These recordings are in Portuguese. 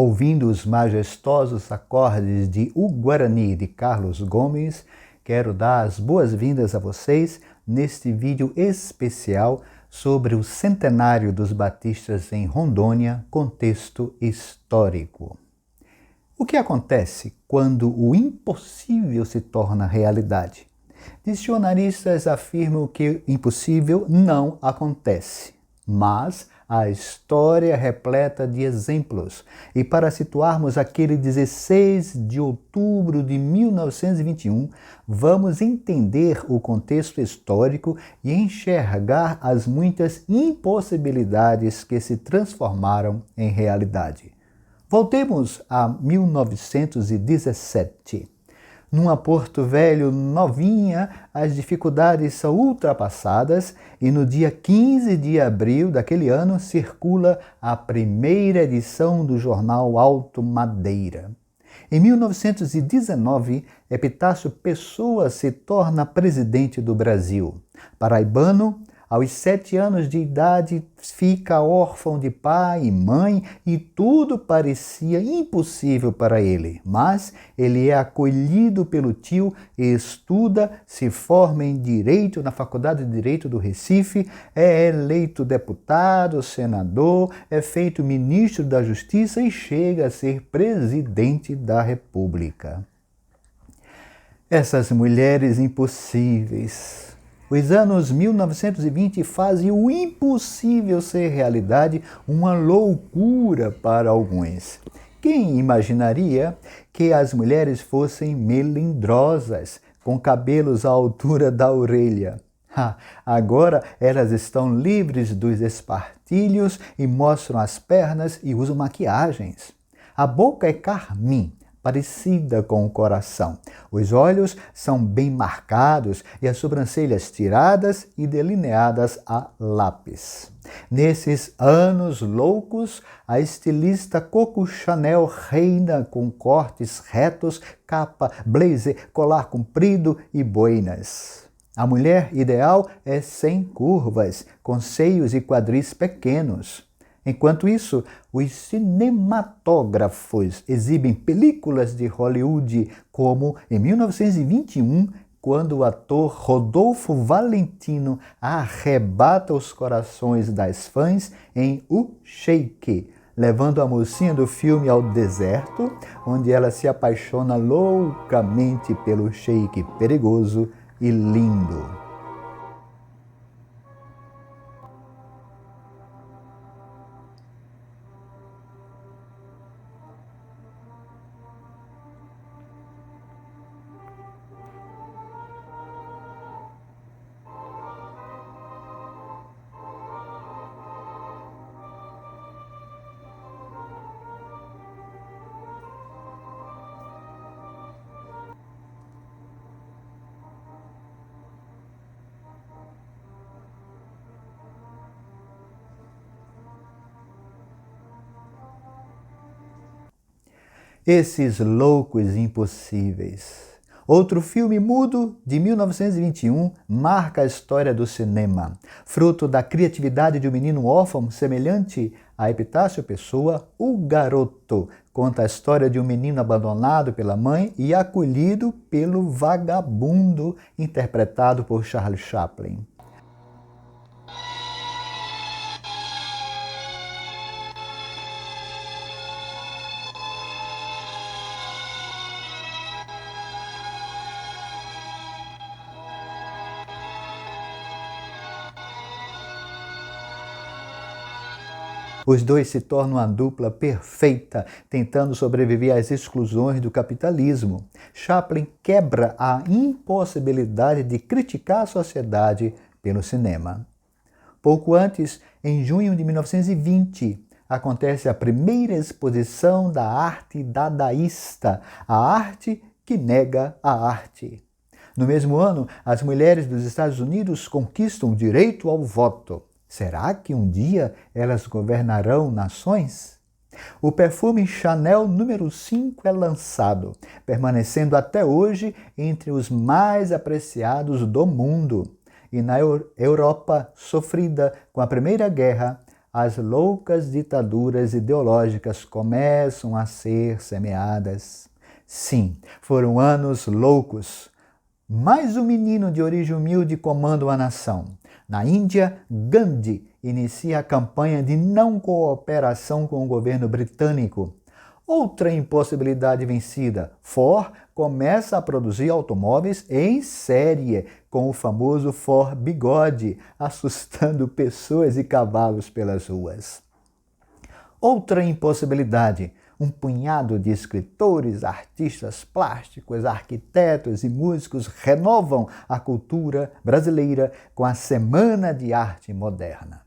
Ouvindo os majestosos acordes de O Guarani de Carlos Gomes, quero dar as boas-vindas a vocês neste vídeo especial sobre o centenário dos batistas em Rondônia, contexto histórico. O que acontece quando o impossível se torna realidade? Dicionaristas afirmam que o impossível não acontece, mas a história é repleta de exemplos. E para situarmos aquele 16 de outubro de 1921, vamos entender o contexto histórico e enxergar as muitas impossibilidades que se transformaram em realidade. Voltemos a 1917. Numa Porto Velho novinha, as dificuldades são ultrapassadas e no dia 15 de abril daquele ano circula a primeira edição do jornal Alto Madeira. Em 1919, Epitácio Pessoa se torna presidente do Brasil. Paraibano, aos 7 anos de idade, fica órfão de pai e mãe e tudo parecia impossível para ele. Mas ele é acolhido pelo tio e estuda, se forma em Direito na Faculdade de Direito do Recife, é eleito deputado, senador, é feito ministro da Justiça e chega a ser presidente da República. Essas mulheres impossíveis. Os anos 1920 fazem o impossível ser realidade, uma loucura para alguns. Quem imaginaria que as mulheres fossem melindrosas, com cabelos à altura da orelha? Agora elas estão livres dos espartilhos e mostram as pernas e usam maquiagens. A boca é carmim, parecida com o coração. Os olhos são bem marcados e as sobrancelhas tiradas e delineadas a lápis. Nesses anos loucos, a estilista Coco Chanel reina com cortes retos, capa, blazer, colar comprido e boinas. A mulher ideal é sem curvas, com seios e quadris pequenos. Enquanto isso, os cinematógrafos exibem películas de Hollywood, como em 1921, quando o ator Rodolfo Valentino arrebata os corações das fãs em O Sheik, levando a mocinha do filme ao deserto, onde ela se apaixona loucamente pelo sheik perigoso e lindo. Esses loucos impossíveis. Outro filme mudo, de 1921, marca a história do cinema. Fruto da criatividade de um menino órfão semelhante a Epitácio Pessoa, O Garoto conta a história de um menino abandonado pela mãe e acolhido pelo vagabundo, interpretado por Charlie Chaplin. Os dois se tornam uma dupla perfeita, tentando sobreviver às exclusões do capitalismo. Chaplin quebra a impossibilidade de criticar a sociedade pelo cinema. Pouco antes, em junho de 1920, acontece a primeira exposição da arte dadaísta, a arte que nega a arte. No mesmo ano, as mulheres dos Estados Unidos conquistam o direito ao voto. Será que um dia elas governarão nações? O perfume Chanel número 5 é lançado, permanecendo até hoje entre os mais apreciados do mundo. E na Europa, sofrida com a Primeira Guerra, as loucas ditaduras ideológicas começam a ser semeadas. Sim, foram anos loucos. Mais um menino de origem humilde comanda a nação. Na Índia, Gandhi inicia a campanha de não cooperação com o governo britânico. Outra impossibilidade vencida, Ford começa a produzir automóveis em série, com o famoso Ford Bigode, assustando pessoas e cavalos pelas ruas. Outra impossibilidade, um punhado de escritores, artistas plásticos, arquitetos e músicos renovam a cultura brasileira com a Semana de Arte Moderna.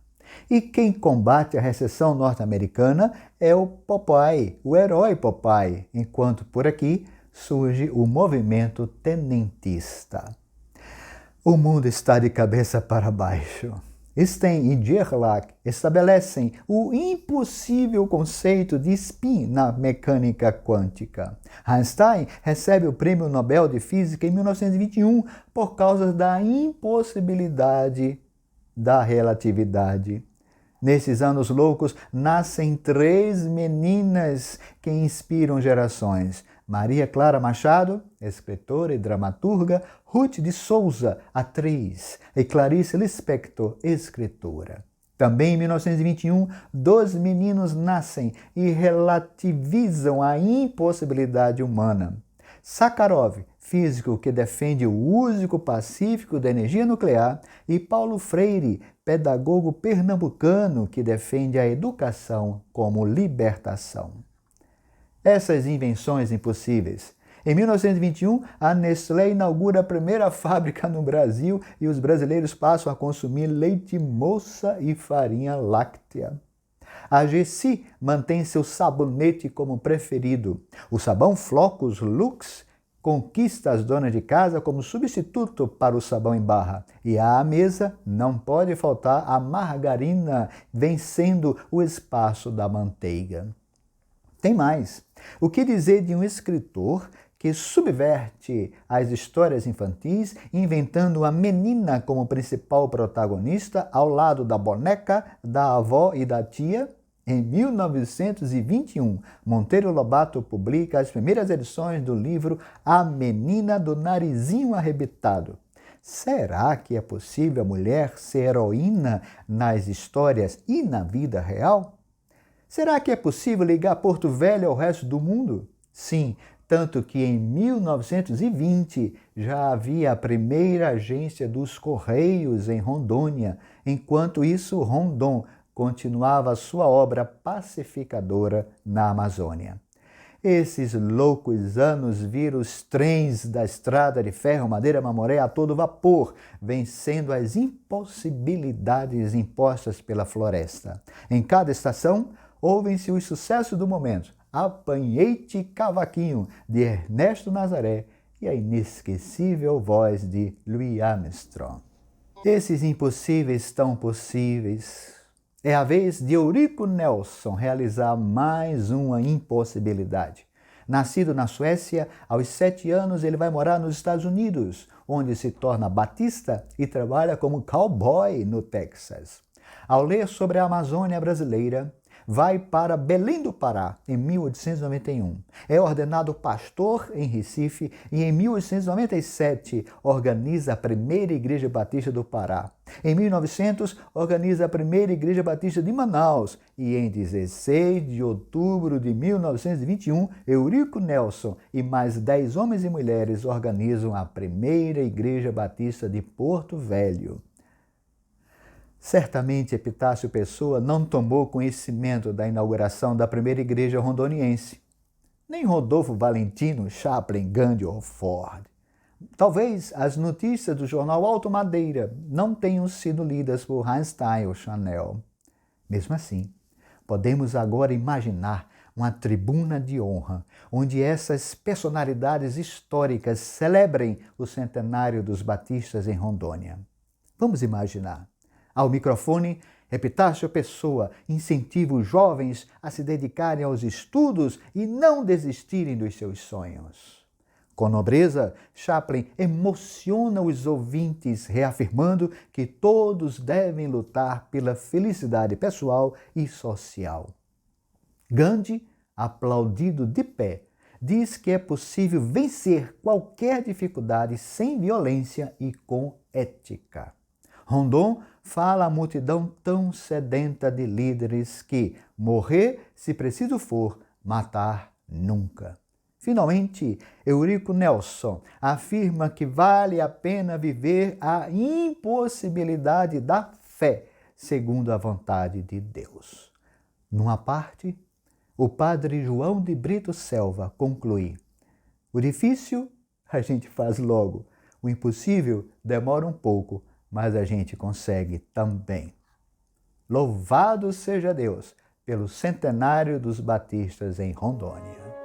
E quem combate a recessão norte-americana é o Popeye, o herói Popeye, enquanto por aqui surge o movimento tenentista. O mundo está de cabeça para baixo. Stein e Gerlach estabelecem o impossível conceito de spin na mecânica quântica. Einstein recebe o Prêmio Nobel de Física em 1921 por causa da impossibilidade da relatividade. Nesses anos loucos, nascem 3 meninas que inspiram gerações. Maria Clara Machado, escritora e dramaturga, Ruth de Souza, atriz, e Clarice Lispector, escritora. Também em 1921, 2 meninos nascem e relativizam a impossibilidade humana. Sakharov, físico que defende o uso pacífico da energia nuclear, e Paulo Freire, pedagogo pernambucano que defende a educação como libertação. Essas invenções impossíveis. Em 1921, a Nestlé inaugura a primeira fábrica no Brasil e os brasileiros passam a consumir leite moça e farinha láctea. A Gessi mantém seu sabonete como preferido. O sabão Flocos Lux conquista as donas de casa como substituto para o sabão em barra. E à mesa não pode faltar a margarina, vencendo o espaço da manteiga. Tem mais. O que dizer de um escritor que subverte as histórias infantis, inventando a menina como principal protagonista ao lado da boneca, da avó e da tia? Em 1921, Monteiro Lobato publica as primeiras edições do livro A Menina do Narizinho Arrebitado. Será que é possível a mulher ser heroína nas histórias e na vida real? Será que é possível ligar Porto Velho ao resto do mundo? Sim, tanto que em 1920 já havia a primeira agência dos Correios em Rondônia. Enquanto isso, Rondon continuava sua obra pacificadora na Amazônia. Esses loucos anos viram os trens da estrada de ferro Madeira Mamoré a todo vapor, vencendo as impossibilidades impostas pela floresta. Em cada estação, ouvem-se os sucessos do momento. Apanhei-te Cavaquinho, de Ernesto Nazaré, e a inesquecível voz de Louis Armstrong. Esses impossíveis tão possíveis. É a vez de Eurico Nelson realizar mais uma impossibilidade. Nascido na Suécia, aos 7 anos ele vai morar nos Estados Unidos, onde se torna batista e trabalha como cowboy no Texas. Ao ler sobre a Amazônia brasileira, vai para Belém do Pará, em 1891. É ordenado pastor em Recife e, em 1897, organiza a primeira Igreja Batista do Pará. Em 1900, organiza a primeira Igreja Batista de Manaus. E, em 16 de outubro de 1921, Eurico Nelson e mais 10 homens e mulheres organizam a primeira Igreja Batista de Porto Velho. Certamente Epitácio Pessoa não tomou conhecimento da inauguração da primeira igreja rondoniense, nem Rodolfo Valentino, Chaplin, Gandhi ou Ford. Talvez as notícias do jornal Alto Madeira não tenham sido lidas por Einstein ou Chanel. Mesmo assim, podemos agora imaginar uma tribuna de honra, onde essas personalidades históricas celebrem o centenário dos batistas em Rondônia. Vamos imaginar. Ao microfone, Epitácio Pessoa incentiva os jovens a se dedicarem aos estudos e não desistirem dos seus sonhos. Com nobreza, Chaplin emociona os ouvintes, reafirmando que todos devem lutar pela felicidade pessoal e social. Gandhi, aplaudido de pé, diz que é possível vencer qualquer dificuldade sem violência e com ética. Rondon fala à multidão tão sedenta de líderes que morrer, se preciso for, matar nunca. Finalmente, Eurico Nelson afirma que vale a pena viver a impossibilidade da fé, segundo a vontade de Deus. Numa parte, o padre João de Brito Selva conclui: o difícil a gente faz logo, o impossível demora um pouco, mas a gente consegue também. Louvado seja Deus pelo centenário dos batistas em Rondônia.